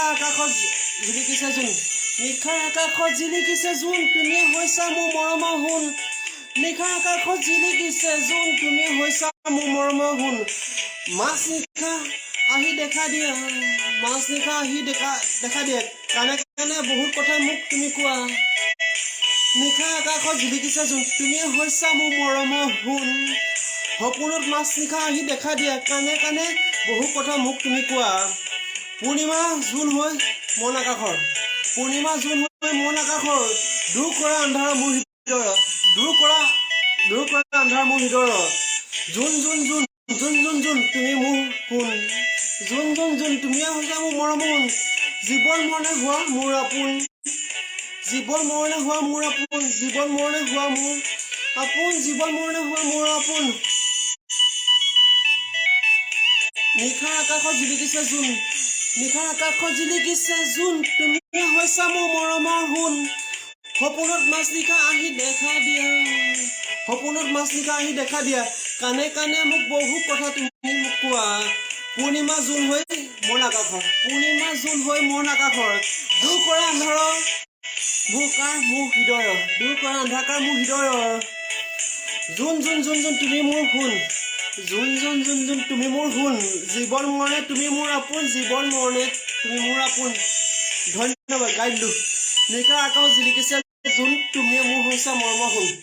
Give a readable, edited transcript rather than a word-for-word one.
আকাশত জিলিকিছে জোন নিশাৰ আকাশত জিলিকিছে জোন তুমি হৈছা মোৰ মৰমৰ সোণ নিশাৰ আকাশত জিলিকিছে জোন তুমি হৈছা মোৰ মৰমৰ সোণ মাছ নিশা আহি দেখা দিয়ে মাছ নিশা আহি দেখা দিয়ে কাণে কাণে বহুত কথা মোক তুমি কোৱা নিশাৰ আকাশত জিলিকিছে জোন তুমি হৈছা মোৰ মৰমৰ সোণ সপোনত মাছ নিশা আহি দেখা দিয়ে কাণে কাণে বহু কথা মোক তুমি কোৱা পূৰ্ণিমা জোন হৈ মন আকাশৰ পূৰ্ণিমা জোন হৈ মন আকাশৰ দূৰ কৰা আন্ধাৰ মোৰ হৃদয় দূৰ কৰা আন্ধাৰ মোৰ হৃদয় জোন জোন জোন জোন জোন জোন তুমি মোৰ সোণ জোন জোন জোন তুমিয়ে হৈছা মোৰ মৰমৰ সোণ জীৱন মৰণে হোৱা মোৰ আপোন জীৱন মৰণে হোৱা মোৰ আপোন জীৱন মৰণে হোৱা মোৰ আপোন জীৱন মৰণে হোৱা মোৰ আপোন নিশাৰ আকাশত জিলিকিছে জোন নিশাৰ আকাশত জিলিকিছে জোন তুমি হৈছা মোৰ মৰমৰ সোণ সপোনত মাছ নিশা আহি দেখা দিয়া সপোনত মাছ নিশা আহি দেখা দিয়া কাণে কাণে মোক বহু কথা তুমি মোক কোৱা পূৰ্ণিমা জোন হৈ মন আকাশৰ পূৰ্ণিমা জোন হৈ মন আকাশৰ দূৰ কৰা আন্ধাৰৰ মোৰ হৃদয়ৰ দূৰ কৰা আন্ধাৰ মোৰ হৃদয়ৰ জোন জোন জোন জোন তুমি মোৰ সোণ জোন জোন জোন জোন তুমি মোৰ সোণ জীৱন মৰণে তুমি মোৰ আপোন জীৱন মৰণে তুমি মোৰ আপোন ধন্যবাদ গাই দিলোঁ নিশাৰ আকাশত জিলিকিছে জোন তুমিয়ে মোৰ হৈছা মৰমৰ সোণ